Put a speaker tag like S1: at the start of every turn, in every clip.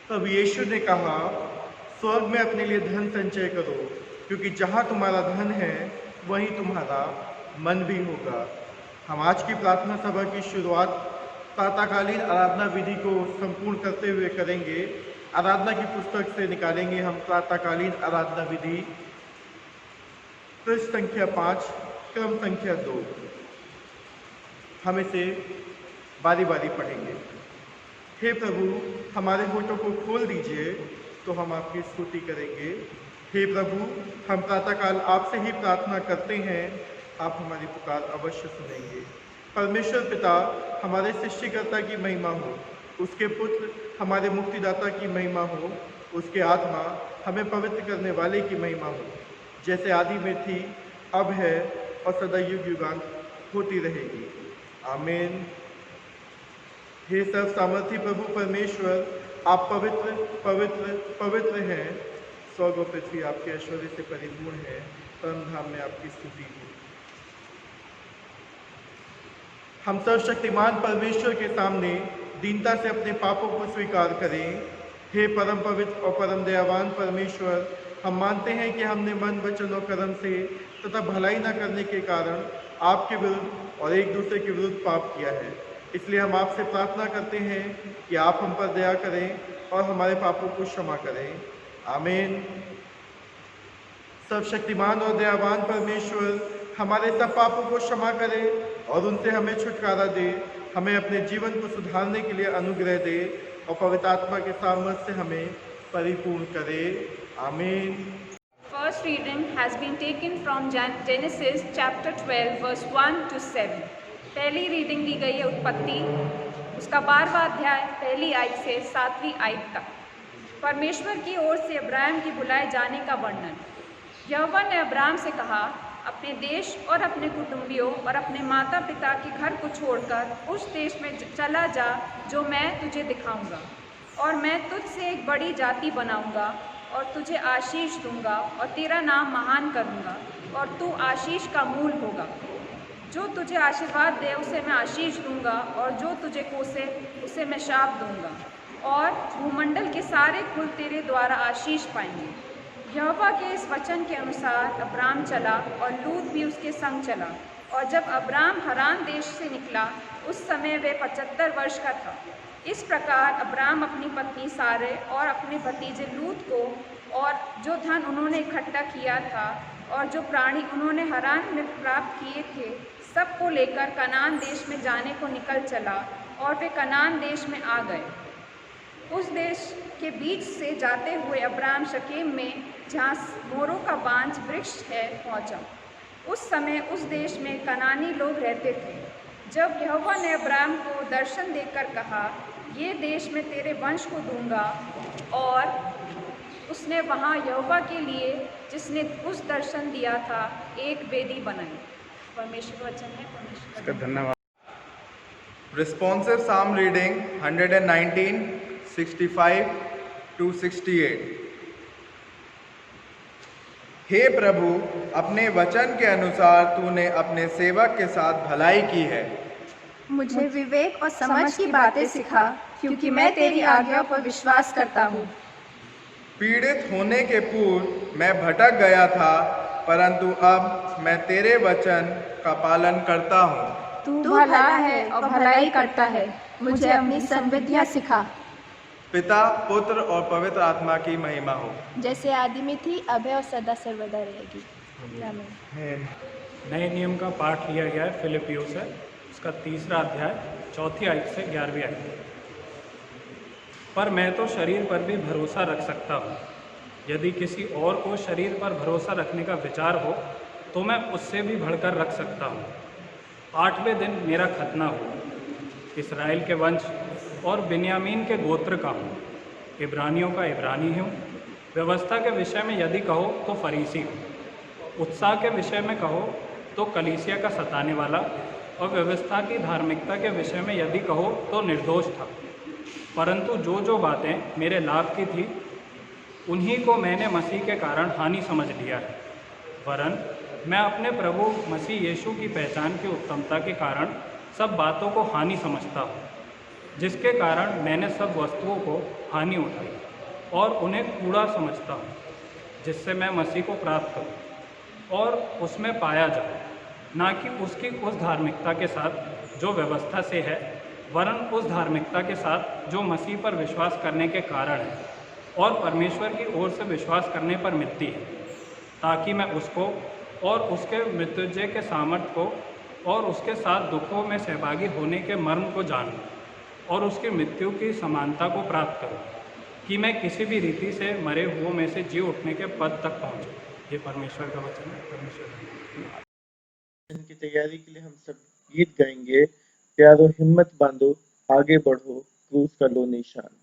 S1: तब यीशु ने कहा, स्वर्ग में अपने लिए धन संचय करो, क्योंकि जहाँ तुम्हारा धन है वहीं तुम्हारा मन भी होगा। हम आज की प्रार्थना सभा की शुरुआत प्रातःकालीन आराधना विधि को संपूर्ण करते हुए करेंगे। आराधना की पुस्तक से निकालेंगे हम प्रातःकालीन आराधना विधि, पृष्ठ संख्या 5, क्रम संख्या 2। हम इसे बारी बारी पढ़ेंगे। हे प्रभु, हमारे होठों को खोल दीजिए तो हम आपकी स्तुति करेंगे। हे प्रभु, हम प्रातःकाल आपसे ही प्रार्थना करते हैं, आप हमारी पुकार अवश्य सुनेंगे। परमेश्वर पिता हमारे सृष्टिकर्ता की महिमा हो, उसके पुत्र हमारे मुक्तिदाता की महिमा हो, उसके आत्मा हमें पवित्र करने वाले की महिमा हो, जैसे आदि में थी, अब है और सदा युग युगांत होती रहेगी। आमीन। हे सर्व सामर्थी प्रभु परमेश्वर, आप पवित्र पवित्र पवित्र हैं। स्वर्ग और पृथ्वी आपके ऐश्वर्य से परिपूर्ण है। परम धाम में आपकी स्तुति हो। हम सर्वशक्तिमान परमेश्वर के सामने दीनता से अपने पापों को स्वीकार करें। हे परम पवित्र और परम दयावान परमेश्वर, हम मानते हैं कि हमने मन, वचन और कर्म से तथा भलाई न करने के कारण आपके विरुद्ध और एक दूसरे के विरुद्ध पाप किया है। इसलिए हम आपसे प्रार्थना करते हैं कि आप हम पर दया करें और हमारे पापों को क्षमा करें। आमीन। सर्वशक्तिमान और दयावान परमेश्वर हमारे सब पापों को क्षमा करे और उनसे हमें छुटकारा दे, हमें अपने जीवन को सुधारने के लिए अनुग्रह दे और पवित्र आत्मा के सामर्थ्य से हमें परिपूर्ण करे। आमीन।
S2: First reading has been taken from Genesis chapter 12 verse 1 to 7। पहली रीडिंग ली गई है उत्पत्ति उसका 12वां अध्याय पहली आयत से 7वीं आयत तक। परमेश्वर की ओर से अब्राहम की बुलाए जाने का वर्णन। यहोवा ने अब्राहम से कहा, अपने देश और अपने कुटुंबियों और अपने माता पिता के घर को छोड़कर उस देश में चला जा जो मैं तुझे दिखाऊंगा, और मैं तुझसे एक बड़ी जाति बनाऊंगा और तुझे आशीष दूंगा और तेरा नाम महान करूंगा और तू आशीष का मूल होगा। जो तुझे आशीर्वाद दे उसे मैं आशीष दूंगा और जो तुझे कोसे उसे मैं शाप दूंगा, और भूमंडल के सारे कुल तेरे द्वारा आशीष पाएंगे। यहोवा के इस वचन के अनुसार अब्राम चला और लूत भी उसके संग चला। और जब अब्राम हरान देश से निकला उस समय वे 75 वर्ष का था। इस प्रकार अब्राम अपनी पत्नी सारे और अपने भतीजे लूत को और जो धन उन्होंने इकट्ठा किया था और जो प्राणी उन्होंने हरान में प्राप्त किए थे सबको लेकर कनान देश में जाने को निकल चला, और वे कनान देश में आ गए। उस देश के बीच से जाते हुए अब्राम शकेम में, जहाँ मोरों का बांज वृक्ष है, पहुँचा। उस समय उस देश में कनानी लोग रहते थे। जब यहोवा ने अब्राम को दर्शन देकर कहा, ये देश मैं तेरे वंश को दूंगा, और उसने वहाँ यहोवा के लिए जिसने उस दर्शन दिया था एक वेदी बनाई। परमेश्वर वचन है। परमेश्वर
S3: धन्यवाद। Responsive Psalm reading 119, 65 to 68। हे प्रभु, अपने वचन के अनुसार तूने अपने सेवक के साथ भलाई की है।
S4: मुझे विवेक और समझ की बातें सिखा, क्योंकि मैं तेरी आज्ञा पर विश्वास करता हूँ।
S3: पीड़ित होने के पूर्व मैं भटक गया था, परंतु अब मैं तेरे वचन का पालन करता हूँ।
S4: तू भला है और भलाई करता है, मुझे अपनी संविधियाँ सिखा।
S3: पिता, पुत्र और पवित्र आत्मा की महिमा हो,
S4: जैसे आदि में थी, अब है और सदा सर्वदा रहेगी। आमीन।
S5: नए नियम का पाठ लिया गया है फिलिपियों से, उसका 3रा अध्याय 4वीं आयत से 11वीं आयत। पर मैं तो शरीर पर भी भरोसा रख सकता हूँ। यदि किसी और को शरीर पर भरोसा रखने का विचार हो तो मैं उससे भी बढ़कर रख सकता हूँ। 8वें दिन मेरा खतना हो। इस्राएल के वंश और बिन्यामीन के गोत्र का हूँ। इब्रानियों का इब्रानी हूँ। व्यवस्था के विषय में यदि कहो तो फरीसी हूँ। उत्साह के विषय में कहो तो कलीसिया का सताने वाला, और व्यवस्था की धार्मिकता के विषय में यदि कहो तो निर्दोष था। परंतु जो जो बातें मेरे लाभ की थी उन्हीं को मैंने मसीह के कारण हानि समझ लिया है। वरन मैं अपने प्रभु मसीह यीशु की पहचान की उत्तमता के कारण सब बातों को हानि समझता हूँ, जिसके कारण मैंने सब वस्तुओं को हानि उठाई और उन्हें कूड़ा समझता हूँ, जिससे मैं मसीह को प्राप्त करूँ और उसमें पाया जाऊँ, ना कि उसकी उस धार्मिकता के साथ जो व्यवस्था से है, वरन उस धार्मिकता के साथ जो मसीह पर विश्वास करने के कारण है और परमेश्वर की ओर से विश्वास करने पर मिलती है, ताकि मैं उसको और उसके मृत्युंजय के सामर्थ्य को और उसके साथ दुखों में सहभागी होने के मर्म को जानूं और उसकी मृत्यु की समानता को प्राप्त करूं, कि मैं किसी भी रीति से मरे हुओं में से जी उठने के पद तक पहुंचूं। ये परमेश्वर का वचन है। परमेश्वर
S6: की तैयारी के लिए हम सब गीत गाएंगे। प्यारो हिम्मत बांधो, आगे बढ़ो, क्रूस का लो निशान।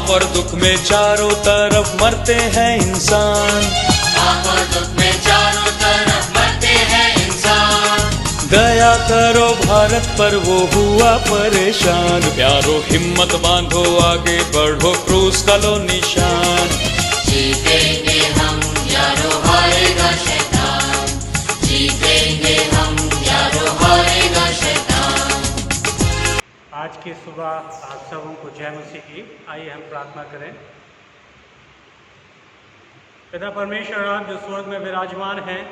S7: और दुख में चारों तरफ मरते हैं इंसान,
S8: पाप और दुख में चारों तरफ मरते हैं इंसान।
S7: दया करो भारत पर, वो हुआ परेशान। प्यारो हिम्मत बांधो, आगे बढ़ो, क्रूस का लो निशान।
S8: जीतेंगे हम यारो, हारेगा शैतान। जीतेंगे हम यारो, हारेगा शैतान।
S5: आज की सुबह आप सबों को जय मसीह की। आइए हम प्रार्थना करें। पिता परमेश्वर, आप जो स्वर्ग में विराजमान हैं,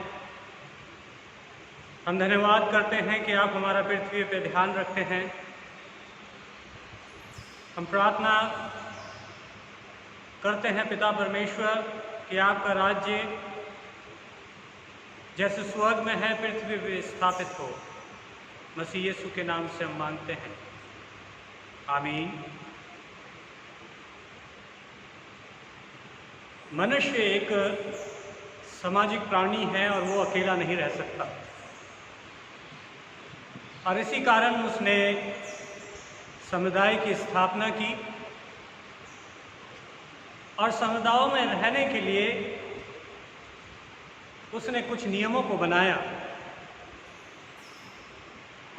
S5: हम धन्यवाद करते हैं कि आप हमारा पृथ्वी पे ध्यान रखते हैं। हम प्रार्थना करते हैं पिता परमेश्वर कि आपका राज्य जैसे स्वर्ग में है पृथ्वी पे स्थापित हो। मसीह यीशु के नाम से हम मांगते हैं, आमीन। मनुष्य एक सामाजिक प्राणी है और वो अकेला नहीं रह सकता, और इसी कारण उसने समुदाय की स्थापना की और समुदायों में रहने के लिए उसने कुछ नियमों को बनाया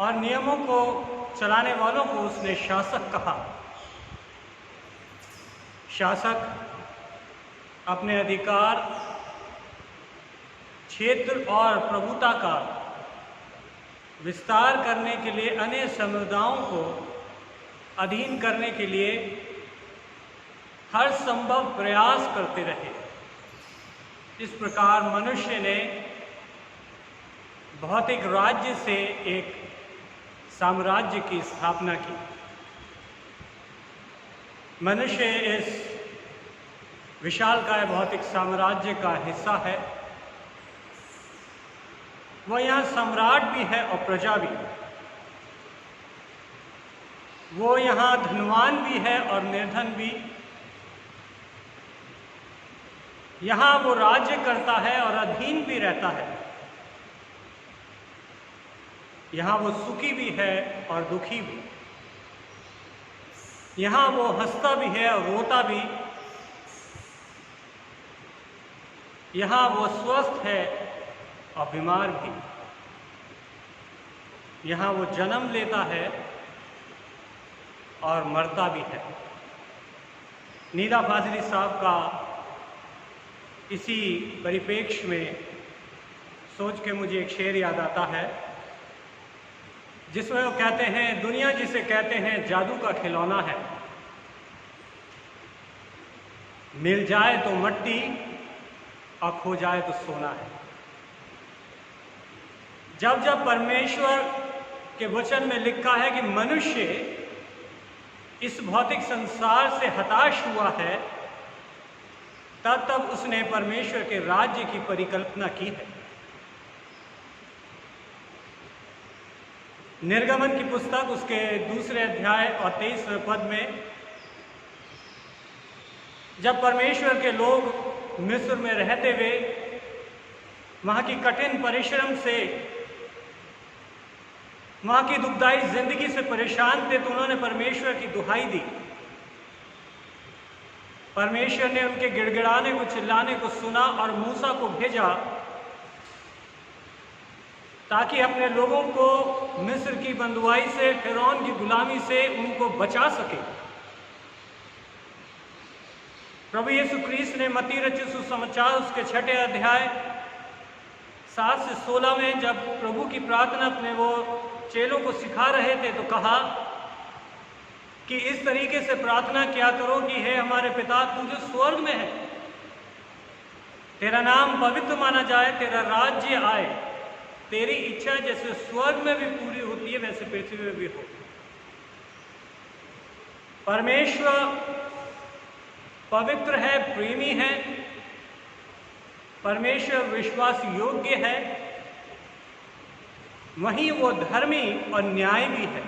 S5: और नियमों को चलाने वालों को उसने शासक कहा। शासक अपने अधिकार, क्षेत्र और प्रभुता का विस्तार करने के लिए अन्य समुदायों को अधीन करने के लिए हर संभव प्रयास करते रहे। इस प्रकार मनुष्य ने भौतिक राज्य से एक साम्राज्य की स्थापना की। मनुष्य इस विशालकाय भौतिक साम्राज्य का हिस्सा है। वह यहाँ सम्राट भी है और प्रजा भी। वो यहाँ धनवान भी है और निर्धन भी। यहाँ वो राज्य करता है और अधीन भी रहता है। यहाँ वो सुखी भी है और दुखी भी। यहाँ वो हंसता भी है और रोता भी। यहाँ वो स्वस्थ है और बीमार भी। यहाँ वो जन्म लेता है और मरता भी है। नीदा फाजली साहब का इसी परिप्रेक्ष्य में सोच के मुझे एक शेर याद आता है, जिसमें वो कहते हैं, दुनिया जिसे कहते हैं जादू का खिलौना है, मिल जाए तो मट्टी और खो जाए तो सोना है। जब जब परमेश्वर के वचन में लिखा है कि मनुष्य इस भौतिक संसार से हताश हुआ है, तब तब उसने परमेश्वर के राज्य की परिकल्पना की है। निर्गमन की पुस्तक उसके 2 अध्याय और 23वें पद में जब परमेश्वर के लोग मिस्र में रहते हुए वहाँ की कठिन परिश्रम से, वहाँ की दुखदाई जिंदगी से परेशान थे, तो उन्होंने परमेश्वर की दुहाई दी। परमेश्वर ने उनके गिड़गिड़ाने को, चिल्लाने को सुना और मूसा को भेजा ताकि अपने लोगों को मिस्र की बंधुआई से, फिरौन की गुलामी से उनको बचा सके। प्रभु यीशु ख्रीस्त ने मत्ती रचित सुसमाचार उसके 6 अध्याय 7 से 16 में जब प्रभु की प्रार्थना अपने वो चेलों को सिखा रहे थे, तो कहा कि इस तरीके से प्रार्थना किया करो कि हे हमारे पिता, तू जो स्वर्ग में है, तेरा नाम पवित्र माना जाए, तेरा राज्य आए, तेरी इच्छा जैसे स्वर्ग में भी पूरी होती है वैसे पृथ्वी में भी हो। परमेश्वर पवित्र है, प्रेमी है, परमेश्वर विश्वास योग्य है, वहीं वो धर्मी और न्याय भी है।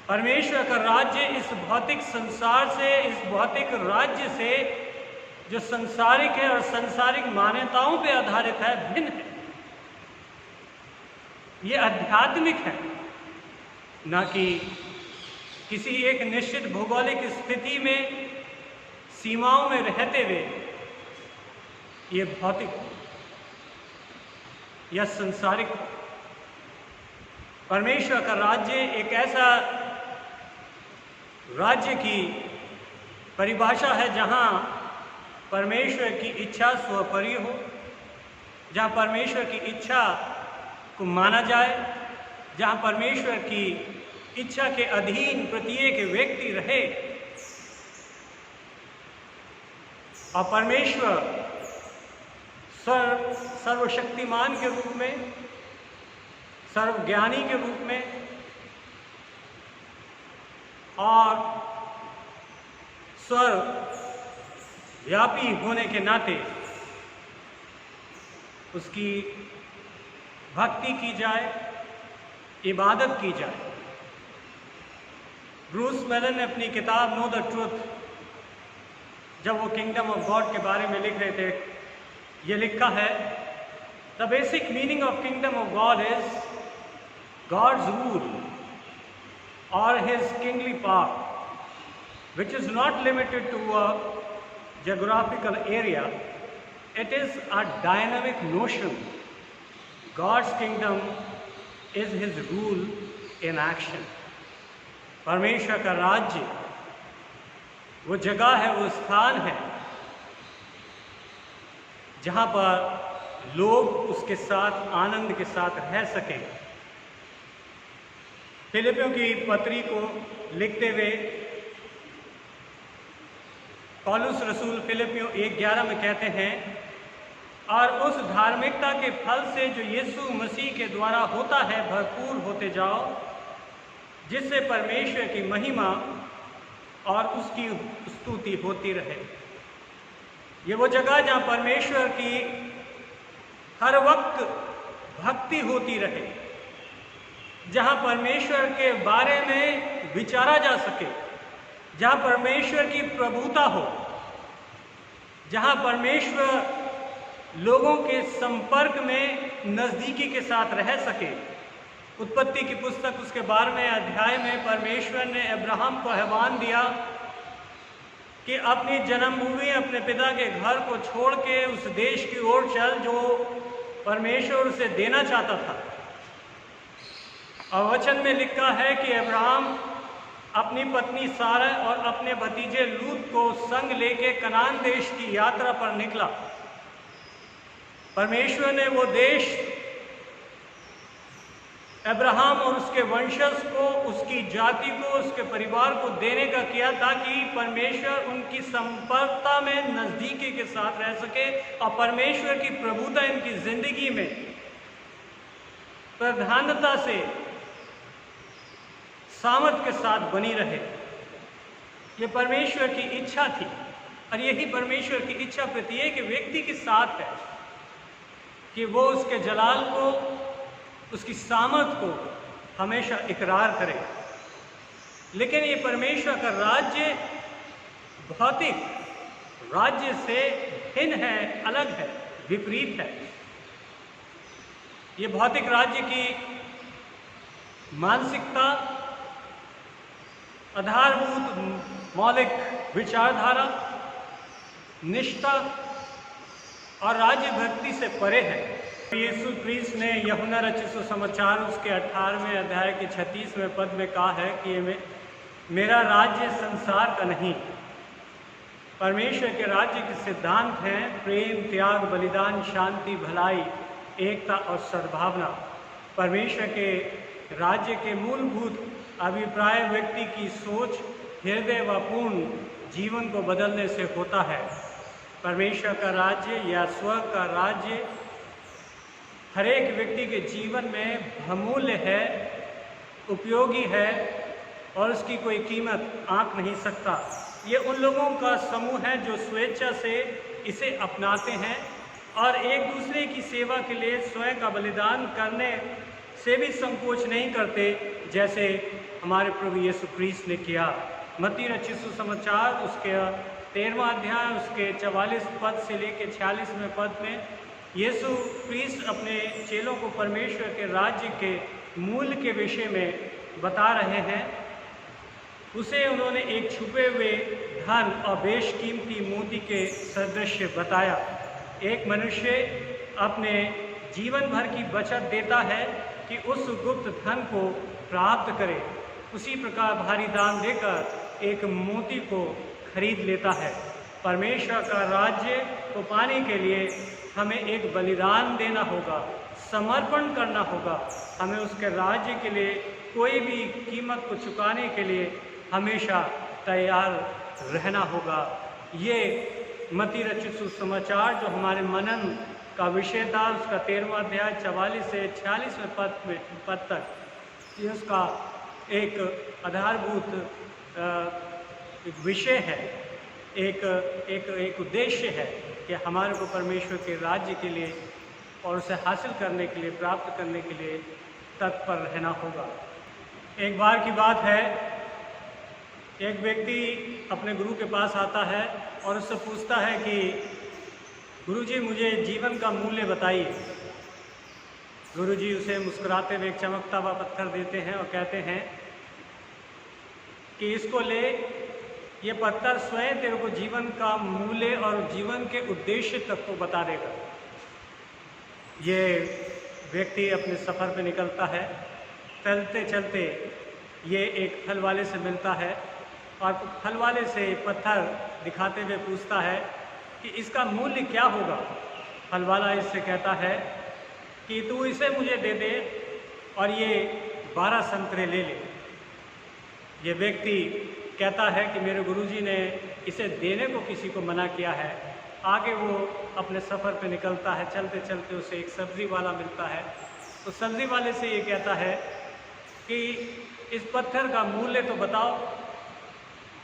S5: परमेश्वर का राज्य इस भौतिक संसार से, इस भौतिक राज्य से जो संसारिक है और संसारिक मान्यताओं पे आधारित है, भिन्न है। ये आध्यात्मिक है, ना कि किसी एक निश्चित भौगोलिक स्थिति में, सीमाओं में रहते हुए ये भौतिक या संसारिक। परमेश्वर का राज्य एक ऐसा राज्य की परिभाषा है जहाँ परमेश्वर की इच्छा स्वपरी हो, जहाँ परमेश्वर की इच्छा को माना जाए, जहाँ परमेश्वर की इच्छा के अधीन प्रत्येक व्यक्ति रहे और परमेश्वर सर्वशक्तिमान के रूप में, सर्वज्ञानी के रूप में और सर्वव्यापी होने के नाते उसकी भक्ति की जाए, इबादत की जाए। ब्रूस मेलन ने अपनी किताब नो द ट्रूथ, जब वो किंगडम ऑफ गॉड के बारे में लिख रहे थे, ये लिखा है, the basic meaning of kingdom of God is God's rule और his kingly power, which is not limited to a geographical area. It is a dynamic notion. God's kingdom is his rule in action. परमेश्वर का राज्य वो जगह है, वो स्थान है जहाँ पर लोग उसके साथ आनंद के साथ रह सकें। फिलिपियों की पत्री को लिखते हुए पौलुस रसूल फिलिपियों 1:11 में कहते हैं, और उस धार्मिकता के फल से जो यीशु मसीह के द्वारा होता है भरपूर होते जाओ, जिससे परमेश्वर की महिमा और उसकी स्तुति होती रहे। ये वो जगह जहाँ परमेश्वर की हर वक्त भक्ति होती रहे, जहाँ परमेश्वर के बारे में विचारा जा सके, जहाँ परमेश्वर की प्रभुता हो, जहाँ परमेश्वर लोगों के संपर्क में नज़दीकी के साथ रह सके। उत्पत्ति की पुस्तक उसके 12वें अध्याय में परमेश्वर ने अब्राहम को आह्वान दिया कि अपनी जन्मभूमि, अपने पिता के घर को छोड़ के उस देश की ओर चल जो परमेश्वर उसे देना चाहता था। और वचन में लिखा है कि अब्राहम अपनी पत्नी सारा और अपने भतीजे लूत को संग लेके कनान देश की यात्रा पर निकला। परमेश्वर ने वो देश अब्राहम और उसके वंशज को, उसकी जाति को, उसके परिवार को देने का किया ताकि परमेश्वर उनकी संपर्कता में नज़दीकी के साथ रह सके और परमेश्वर की प्रभुता इनकी जिंदगी में प्रधानता से सामर्थ के साथ बनी रहे। ये परमेश्वर की इच्छा थी और यही परमेश्वर की इच्छा प्रत्येक व्यक्ति के साथ है कि वो उसके जलाल को, उसकी सामर्थ को हमेशा इकरार करे। लेकिन ये परमेश्वर का राज्य भौतिक राज्य से भिन्न है, अलग है, विपरीत है। ये भौतिक राज्य की मानसिकता, आधारभूत मौलिक विचारधारा, निष्ठा और राज्य भक्ति से परे है। यीशु क्रिस्त ने यूहन्ना रचित सुसमाचार उसके 18वें अध्याय के 36वें पद में कहा है कि मेरा राज्य संसार का नहीं। परमेश्वर के राज्य के सिद्धांत हैं प्रेम, त्याग, बलिदान, शांति, भलाई, एकता और सद्भावना। परमेश्वर के राज्य के मूलभूत अभिप्राय व्यक्ति की सोच, हृदय व पूर्ण जीवन को बदलने से होता है। परमेश्वर का राज्य या स्वर्ग का राज्य हर एक व्यक्ति के जीवन में बहुमूल्य है, उपयोगी है और उसकी कोई कीमत आंक नहीं सकता। ये उन लोगों का समूह है जो स्वेच्छा से इसे अपनाते हैं और एक दूसरे की सेवा के लिए स्वयं का बलिदान करने से भी संकोच नहीं करते, जैसे हमारे प्रभु यीशु क्रिस्त ने किया। मत्ती रचित सुसमाचार उसके 13वां अध्याय उसके 44 पद से लेकर 46वें पद में यीशु क्रिस्त अपने चेलों को परमेश्वर के राज्य के मूल के विषय में बता रहे हैं। उसे उन्होंने एक छुपे हुए धन और बेशकीमती मोती के सदृश बताया। एक मनुष्य अपने जीवन भर की बचत देता है कि उस गुप्त धन को प्राप्त करे, उसी प्रकार भारी दाम देकर एक मोती को खरीद लेता है। परमेश्वर का राज्य को पाने के लिए हमें एक बलिदान देना होगा, समर्पण करना होगा। हमें उसके राज्य के लिए कोई भी कीमत को चुकाने के लिए हमेशा तैयार रहना होगा। ये मत्ती रचित सुसमाचार जो हमारे मनन का विषय था, उसका 13वां अध्याय 44 से 46वें पद तक, ये उसका एक आधारभूत एक विषय है, एक उद्देश्य है कि हमारे को परमेश्वर के राज्य के लिए और उसे हासिल करने के लिए, प्राप्त करने के लिए तत्पर रहना होगा। एक बार की बात है, एक व्यक्ति अपने गुरु के पास आता है और उससे पूछता है कि गुरुजी मुझे जीवन का मूल्य बताइए। गुरुजी उसे मुस्कुराते हुए एक चमकता हुआ पत्थर देते हैं और कहते हैं कि इसको ले, ये पत्थर स्वयं तेरे को जीवन का मूल्य और जीवन के उद्देश्य तक को बता देगा। ये व्यक्ति अपने सफ़र पे निकलता है। चलते चलते ये एक फल वाले से मिलता है और फल वाले से पत्थर दिखाते हुए पूछता है कि इसका मूल्य क्या होगा। फल वाला इससे कहता है कि तू इसे मुझे दे दे और ये 12 संतरे ले ले। ये व्यक्ति कहता है कि मेरे गुरुजी ने इसे देने को किसी को मना किया है। आगे वो अपने सफ़र पे निकलता है। चलते चलते उसे एक सब्ज़ी वाला मिलता है। तो सब्ज़ी वाले से ये कहता है कि इस पत्थर का मूल्य तो बताओ।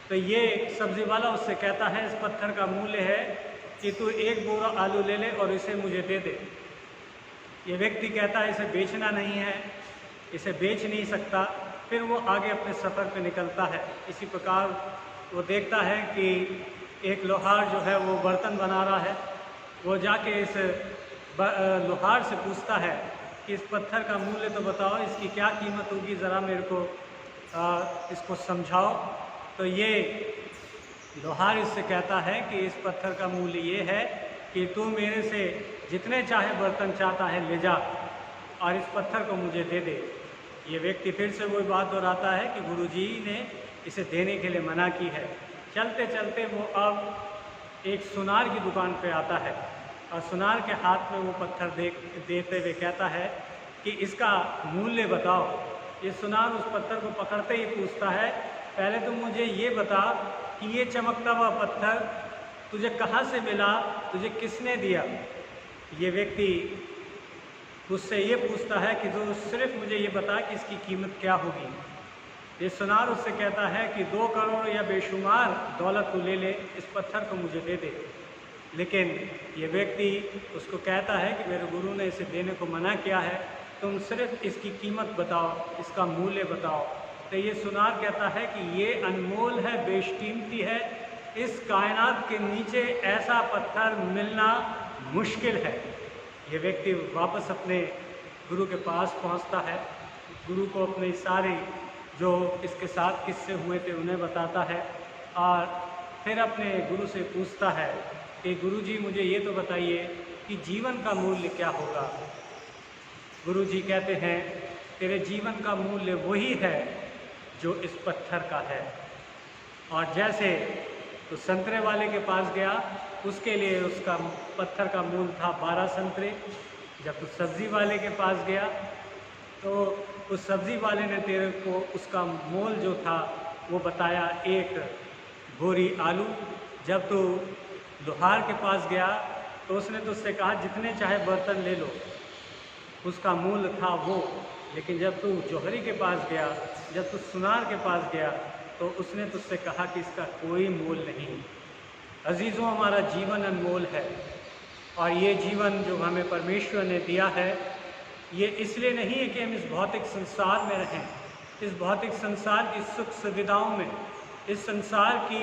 S5: तो ये सब्ज़ी वाला उससे कहता है इस पत्थर का मूल्य है कि तू 1 बोरा आलू ले ले और इसे मुझे दे दे। ये व्यक्ति कहता है इसे बेचना नहीं है, इसे बेच नहीं सकता। फिर वो आगे अपने सफ़र पे निकलता है। इसी प्रकार वो देखता है कि एक लोहार जो है वो बर्तन बना रहा है। वो जाके इस लोहार से पूछता है कि इस पत्थर का मूल्य तो बताओ, इसकी क्या कीमत होगी, ज़रा मेरे को इसको समझाओ। तो ये लोहार इससे कहता है कि इस पत्थर का मूल्य ये है कि तू मेरे से जितने चाहे बर्तन चाहता है ले जा और इस पत्थर को मुझे दे दे। ये व्यक्ति फिर से वही बात दोहराता है कि गुरुजी ने इसे देने के लिए मना की है। चलते चलते वो अब एक सुनार की दुकान पे आता है और सुनार के हाथ में वो पत्थर देते हुए कहता है कि इसका मूल्य बताओ। ये सुनार उस पत्थर को पकड़ते ही पूछता है, पहले तो मुझे ये बता कि ये चमकता हुआ पत्थर तुझे कहाँ से मिला, तुझे किसने दिया। ये व्यक्ति उससे ये पूछता है कि तो सिर्फ मुझे ये बता कि इसकी कीमत क्या होगी। ये सुनार उससे कहता है कि 2 करोड़ या बेशुमार दौलत तू ले ले, इस पत्थर को मुझे दे दे। लेकिन ये व्यक्ति उसको कहता है कि मेरे गुरु ने इसे देने को मना किया है, तुम सिर्फ इसकी कीमत बताओ, इसका मूल्य बताओ। तो ये सुनार कहता है कि ये अनमोल है, बेशकीमती है, इस कायनात के नीचे ऐसा पत्थर मिलना मुश्किल है। ये व्यक्ति वापस अपने गुरु के पास पहुंचता है, गुरु को अपने सारे जो इसके साथ किस्से हुए थे उन्हें बताता है और फिर अपने गुरु से पूछता है कि गुरुजी मुझे ये तो बताइए कि जीवन का मूल्य क्या होगा। गुरुजी कहते हैं तेरे जीवन का मूल्य वही है जो इस पत्थर का है। और जैसे तो संतरे वाले के पास गया, उसके लिए उसका पत्थर का मूल था 12 संतरे। जब तो सब्ज़ी वाले के पास गया तो उस सब्ज़ी वाले ने तेरे को उसका मोल जो था वो बताया 1 बोरी आलू। जब तो लोहार के पास गया तो उसने तो उससे कहा जितने चाहे बर्तन ले लो, उसका मूल था वो। लेकिन जब तू जौहरी के पास गया, जब तू सुनार के पास गया तो उसने तुझसे कहा कि इसका कोई मोल नहीं। अजीज़ों, हमारा जीवन अनमोल है और ये जीवन जो हमें परमेश्वर ने दिया है ये इसलिए नहीं है कि हम इस भौतिक संसार में रहें, इस भौतिक संसार की सुख सुविधाओं में, इस संसार की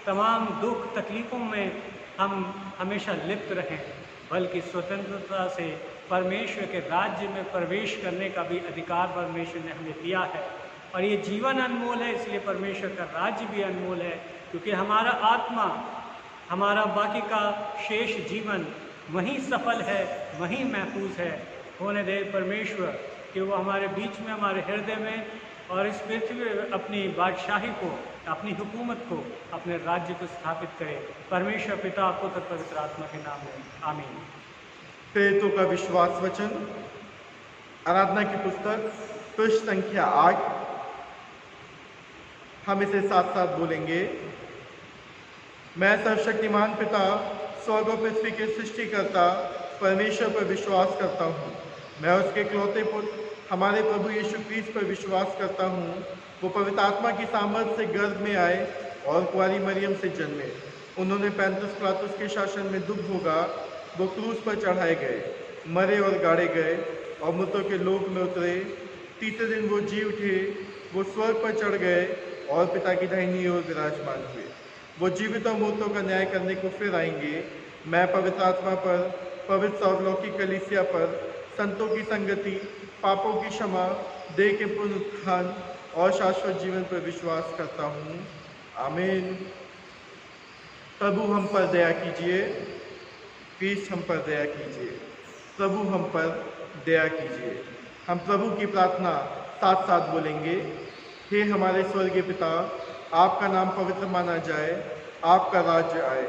S5: तमाम दुख तकलीफ़ों में हम हमेशा लिप्त रहें, बल्कि स्वतंत्रता से परमेश्वर के राज्य में प्रवेश करने का भी अधिकार परमेश्वर ने हमें दिया है। और ये जीवन अनमोल है, इसलिए परमेश्वर का राज्य भी अनमोल है, क्योंकि हमारा आत्मा, हमारा बाकी का शेष जीवन वहीं सफल है, वहीं महफूज है। होने दे परमेश्वर कि वो हमारे बीच में, हमारे हृदय में और इस पृथ्वी में अपनी बादशाही को, अपनी हुकूमत को, अपने राज्य को स्थापित करे। परमेश्वर पिता, पुत्र, पवित्र आत्मा के नाम में आमीन।
S1: प्रेरितों का विश्वास वचन, आराधना की पुस्तक पृष्ठ संख्या 8। हम इसे साथ साथ बोलेंगे। मैं सर्वशक्तिमान पिता, स्वर्ग और पृथ्वी के सृष्टिकर्ता परमेश्वर पर विश्वास करता हूँ। मैं उसके इकलौते पुत्र हमारे प्रभु यीशु क्रिस्त पर विश्वास करता हूँ। वो पवित्र आत्मा की सामर्थ से गर्भ में आए और कुंवारी मरियम से जन्मे। उन्होंने 35 पिलातुस के शासन में दुख भोगा। वो क्रूस पर चढ़ाए गए, मरे और गाड़े गए और मृतों के लोक में उतरे। तीसरे दिन वो जी उठे। वो स्वर्ग पर चढ़ गए और पिता की दाहिनी ओर विराजमान हुए। वो जीवित और मृतों का न्याय करने को फिर आएंगे। मैं पवित्र आत्मा पर, पवित्र और लौकिक कलीसिया पर, संतों की संगति, पापों की क्षमा, देह के पुनरुत्थान और शाश्वत जीवन पर विश्वास करता हूँ। आमीन। प्रभु हम पर दया कीजिए। क्रिस्ट हम पर दया कीजिए। प्रभु हम पर दया कीजिए। हम प्रभु की प्रार्थना साथ साथ बोलेंगे। हे हमारे स्वर्गीय पिता, आपका नाम पवित्र माना जाए, आपका राज्य आए,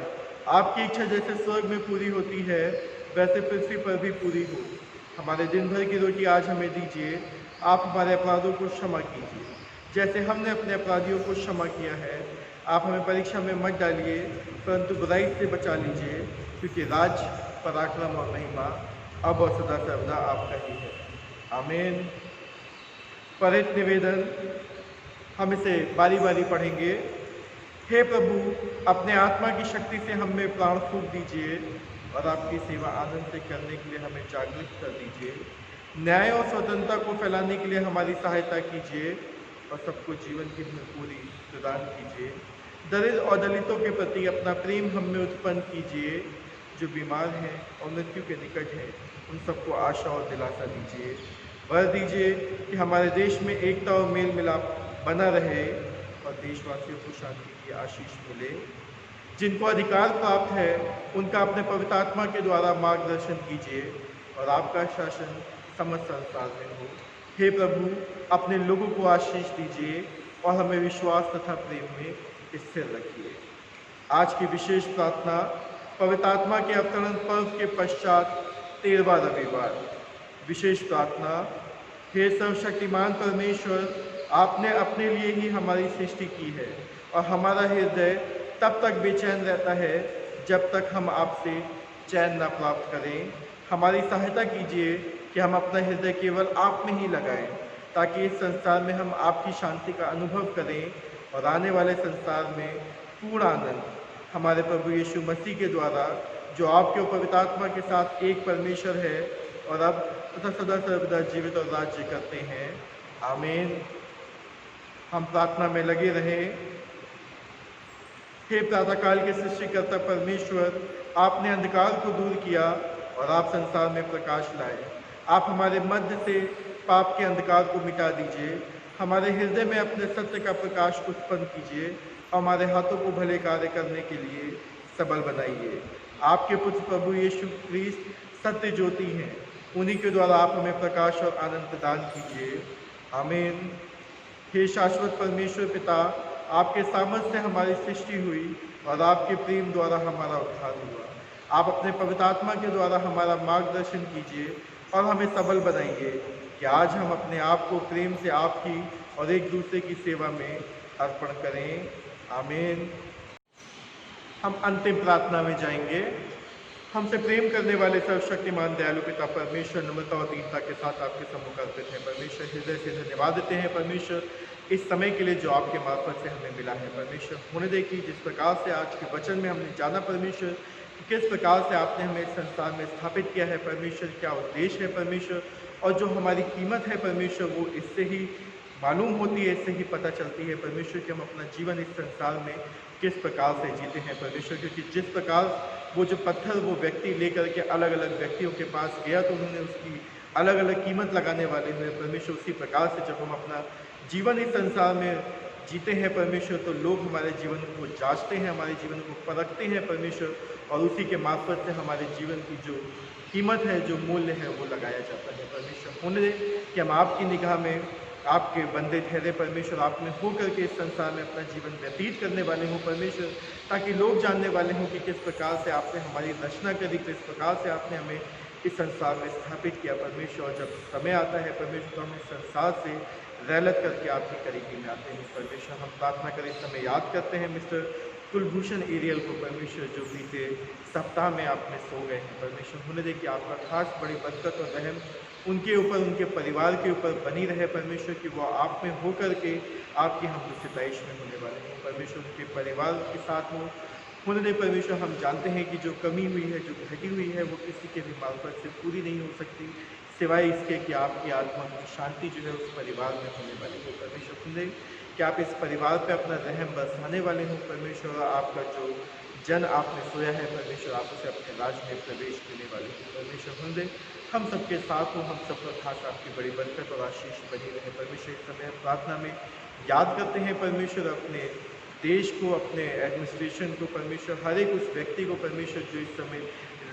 S1: आपकी इच्छा जैसे स्वर्ग में पूरी होती है वैसे पृथ्वी पर भी पूरी हो। हमारे दिन भर की रोटी आज हमें दीजिए। आप हमारे अपराधों को क्षमा कीजिए जैसे हमने अपने अपराधियों को क्षमा किया है। आप हमें परीक्षा में मत डालिए परंतु बुराई से बचा लीजिए, क्योंकि राज, पराक्रम और महिमा अब और सदा सर्वदा आपका ही है। आमीन। परित निवेदन, हम इसे बारी बारी पढ़ेंगे। हे प्रभु, अपने आत्मा की शक्ति से हम में प्राण फूंक दीजिए और आपकी सेवा आनंद से करने के लिए हमें जागृत कर दीजिए। न्याय और स्वतंत्रता को फैलाने के लिए हमारी सहायता कीजिए और सबको जीवन की भरपूरी प्रदान कीजिए। दरिद्र और दलितों के प्रति अपना प्रेम हम में उत्पन्न कीजिए। जो बीमार हैं और मृत्यु के निकट हैं, उन सबको आशा और दिलासा दीजिए। वर दीजिए कि हमारे देश में एकता और मेल मिलाप बना रहे और देशवासियों को शांति की आशीष मिले। जिनको अधिकार प्राप्त है उनका अपने पवित्र आत्मा के द्वारा मार्गदर्शन कीजिए और आपका शासन समस्त संसार में हो। हे प्रभु, अपने लोगों को आशीष दीजिए और हमें विश्वास तथा प्रेम में स्थिर रखिए। आज की विशेष प्रार्थना पवित्र आत्मा के अवतरण पर्व के पश्चात 13वां रविवार। विशेष प्रार्थना। हे सर्वशक्तिमान परमेश्वर, आपने अपने लिए ही हमारी सृष्टि की है और हमारा हृदय तब तक बेचैन रहता है जब तक हम आपसे चैन न प्राप्त करें। हमारी सहायता कीजिए कि हम अपना हृदय केवल आप में ही लगाएं, ताकि इस संसार में हम आपकी शांति का अनुभव करें और आने वाले संसार में पूर्ण आनंद हमारे प्रभु यीशु मसीह के द्वारा, जो आपके पवित्र आत्मा के साथ एक परमेश्वर है और अब तथा सदा सर्वदा जीवित और राज्य करते हैं। आमीन। हम प्रार्थना में लगे रहें। हे प्रातःकाल के सृष्टिकर्ता परमेश्वर, आपने अंधकार को दूर किया और आप संसार में प्रकाश लाए। आप हमारे मध्य से पाप के अंधकार को मिटा दीजिए, हमारे हृदय में अपने सत्य का प्रकाश उत्पन्न कीजिए और हमारे हाथों को भले कार्य करने के लिए सबल बनाइए। आपके पुत्र प्रभु यीशु क्रिस्त सत्य ज्योति हैं, उन्हीं के द्वारा आप हमें प्रकाश और आनंद प्रदान कीजिए। आमीन। हे शाश्वत परमेश्वर पिता, आपके सामर्थ्य से हमारी सृष्टि हुई और आपके प्रेम द्वारा हमारा उद्धार हुआ। आप अपने पवित्र आत्मा के द्वारा हमारा मार्गदर्शन कीजिए और हमें सबल बनाइए कि आज हम अपने आप को प्रेम से आपकी और एक दूसरे की सेवा में अर्पण करें। आमीन। हम अंतिम प्रार्थना में जाएंगे। हमसे प्रेम करने वाले सर्वशक्तिमान दयालु पिता परमेश्वर, नम्रता और दीनता के साथ आपके सम्मुख अर्पित हैं। परमेश्वर, हृदय से धन्यवाद देते हैं परमेश्वर इस समय के लिए जो आपके मार्फत से हमें मिला है। परमेश्वर, होने दे कि जिस प्रकार से आज के वचन में हमने जाना परमेश्वर, किस प्रकार से आपने हमें इस संसार में स्थापित किया है परमेश्वर, क्या उद्देश्य है परमेश्वर, और जो हमारी कीमत है परमेश्वर, वो इससे ही मालूम होती है, इससे ही पता चलती है परमेश्वर कि हम अपना जीवन इस संसार में किस प्रकार से जीते हैं परमेश्वर। क्योंकि जिस प्रकार वो जो पत्थर वो व्यक्ति लेकर के अलग अलग व्यक्तियों के पास गया तो उन्होंने उसकी अलग अलग कीमत लगाने वाले हुए परमेश्वर, उसी प्रकार से जब हम अपना जीवन इस संसार में जीते हैं परमेश्वर, तो लोग हमारे जीवन को जांचते हैं, हमारे जीवन को परखते हैं परमेश्वर, और उसी के मार्फत से हमारे जीवन की जो कीमत है, जो मूल्य है, वो लगाया जाता है परमेश्वर। होने दे कि हम आपकी निगाह में आपके बंदे ठहरे परमेश्वर, आप में हो करके इस संसार में अपना जीवन व्यतीत करने वाले हों परमेश्वर, ताकि लोग जानने वाले हों कि किस प्रकार से आपने हमारी रचना करी, किस प्रकार से आपने हमें इस संसार में स्थापित किया परमेश्वर। और जब समय आता है परमेश्वर, तो हम इस संसार से रैलत करके आपकी करीबी में आते हैं परमेश्वर। हम प्रार्थना करें, इस समय याद करते हैं मिस्टर कुलभूषण एरियल को परमेश्वर, जो बीते सप्ताह में आप में सो गए हैं परमेश्वर। होने दे कि आपका खास बड़ी बरकत और रहम उनके ऊपर, उनके परिवार के ऊपर बनी रहे परमेश्वर, कि वो आप में हो करके आपकी हम सितैश में होने वाले हैं परमेश्वर, उनके परिवार के साथ हो। होने दे परमेश्वर, हम जानते हैं कि जो कमी हुई है, जो घटी हुई है, वो किसी के भी मार्फत से पूरी नहीं हो सकती, सिवाय इसके कि आपकी आत्मा की शांति जो है उस परिवार में होने वाली हो परमेश्वर। सुन दे कि आप इस परिवार पे अपना रहम बरसाने वाले हो परमेश्वर। आपका जो जन आपने सोया है परमेश्वर, आप उसे अपने राज में प्रवेश देने वाले हो परमेश्वर। सुन दे हम सबके साथ हो, हम सब पर खास आपकी बड़ी बरकत और आशीष बनी रहे परमेश्वर। इस समय प्रार्थना में याद करते हैं परमेश्वर अपने देश को, अपने एडमिनिस्ट्रेशन को परमेश्वर, हर एक उस व्यक्ति को परमेश्वर जो इस समय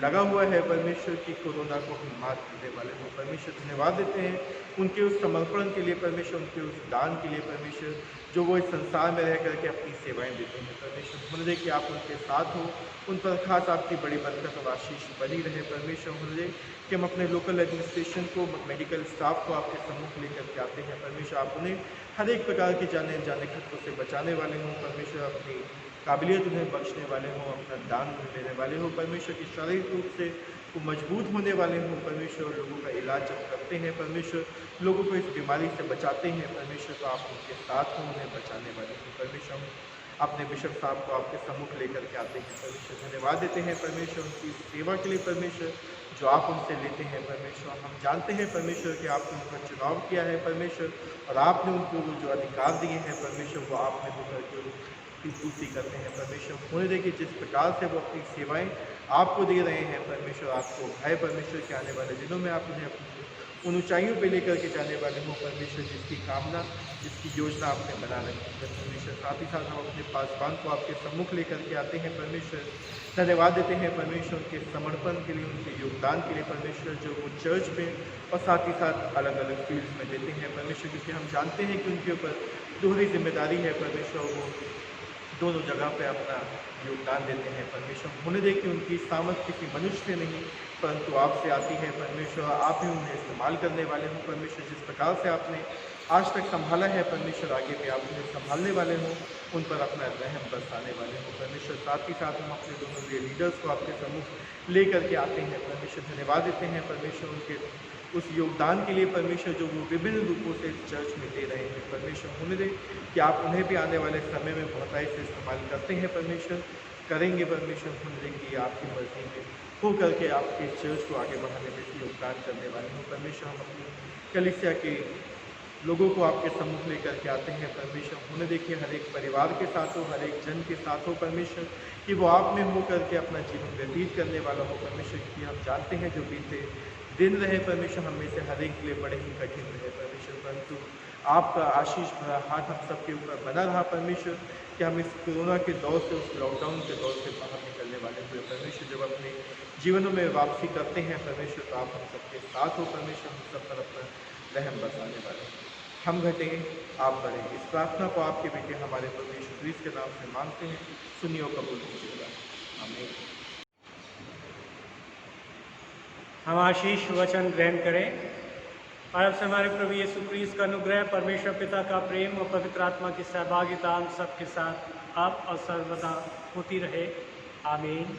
S1: लगा हुआ है परमेश्वर की कोरोना को हम मात देने वाले हो परमेश्वर। धन्यवाद देते हैं उनके उस समर्पण के लिए परमेश्वर, उनके उस दान के लिए परमेश्वर, जो वो इस संसार में रह करके अपनी सेवाएं देते हैं परमेश्वर। होने दे कि आप उनके साथ हो, उन पर खास आपकी बड़ी बरकत और आशीष बनी रहे परमेश्वर। होने दे कि हम अपने लोकल एडमिनिस्ट्रेशन को, मेडिकल स्टाफ को आपके सम्मुख लेकर के आते हैं परमेश्वर। आप उन्हें हर एक प्रकार के जाने अनजाने खतरों से बचाने वाले हों परमेश्वर, अपनी काबिलियत उन्हें बख्शने वाले हों, अपना दान उन्हें देने वाले हों परमेश्वर, की शारीरिक रूप से वो मजबूत होने वाले हों परमेश्वर। लोगों का इलाज जब करते हैं परमेश्वर, लोगों को इस बीमारी से बचाते हैं परमेश्वर, तो आप उनके साथ हों, उन्हें बचाने वाले हों परमेश्वर। हम अपने बिशप साहब को आपके सम्मुख लेकर के आते हैं परमेश्वर। धन्यवाद देते हैं परमेश्वर उनकी सेवा के लिए परमेश्वर, जो आप उनसे लेते हैं परमेश्वर। हम जानते हैं परमेश्वर कि आपने उनका चुनाव किया है परमेश्वर, और आपने उनको जो अधिकार दिए हैं परमेश्वर, वो आपने होकर के पूर्ति करते हैं परमेश्वर। होने दे कि जिस प्रकार से वो अपनी सेवाएं आपको दे रहे हैं परमेश्वर। आपको है परमेश्वर के आने वाले दिनों में आप उन्हें उन ऊंचाइयों पे लेकर के जाने वाले हो परमेश्वर, जिसकी कामना, जिसकी योजना आपने बना रखी है परमेश्वर। साथ ही साथ हम अपने पासवान को आपके सम्मुख लेकर के आते हैं परमेश्वर। धन्यवाद देते हैं परमेश्वर उनके समर्पण के लिए, उनके योगदान के लिए परमेश्वर, जो वो चर्च में और साथ ही साथ अलग अलग फील्ड्स में देते हैं परमेश्वर, क्योंकि हम जानते हैं कि उनके ऊपर दोहरी जिम्मेदारी है परमेश्वर। वो दोनों जगह पे अपना योगदान देते हैं परमेश्वर। होने दे कि उनकी सामर्थ किसी मनुष्य से नहीं परंतु आपसे आती है परमेश्वर। आप ही उन्हें इस्तेमाल करने वाले हो परमेश्वर। जिस प्रकार से आपने आज तक संभाला है परमेश्वर, आगे भी आप उन्हें संभालने वाले हो, उन पर अपना रहम बरसाने वाले हो परमेश्वर। साथ ही साथ हम अपने दोनों प्रिय लीडर्स को आपके सम्मुख ले करके आते हैं परमेश्वर। धन्यवाद देते हैं परमेश्वर उनके उस योगदान के लिए परमेश्वर, जो वो विभिन्न रूपों से इस चर्च में दे रहे हैं परमेश्वर। होने दे कि आप उन्हें भी आने वाले समय में बहुतायत से इस्तेमाल करते हैं परमेश्वर, करेंगे परमेश्वर। होने दे कि आपकी मर्जी में हो करके आपके चर्च को आगे बढ़ाने में योगदान करने वाले हो परमेश्वर। हम अपनी कलीसिया के लोगों को आपके सम्मुख लेकर के आते हैं परमेश्वर। होने देखिए हर एक परिवार के साथ हो, हर एक जन के साथ हो परमेश्वर, कि वो आप में हो करके अपना जीवन व्यतीत करने वाला हो परमेश्वर। क्योंकि हम जानते हैं जो बीते दिन रहे परमेश्वर, हम में से हर एक के लिए बड़े ही कठिन रहे परमेश्वर, परंतु आपका आशीष भरा हाथ हम सबके ऊपर बना रहा परमेश्वर, कि हम इस कोरोना के दौर से, उस लॉकडाउन के दौर से बाहर निकलने वाले हुए परमेश्वर। जब अपने जीवनों में वापसी करते हैं परमेश्वर, तो आप हम सबके साथ हो परमेश्वर, हम सब पर अपना रहम बरसाने वाले हैं। हम घटें आप बढ़ें। इस प्रार्थना को आपके बेटे हमारे प्रभु यीशु क्रिस्त के नाम से मांगते हैं, सुनिए और कबूल कीजिएगा, आमीन।
S5: हम आशीष वचन ग्रहण करें। और अब से हमारे प्रभु यीशु क्रिस्त का अनुग्रह, परमेश्वर पिता का प्रेम और पवित्र आत्मा की सहभागिता हम सबके साथ अब और सर्वदा होती रहे, आमीन।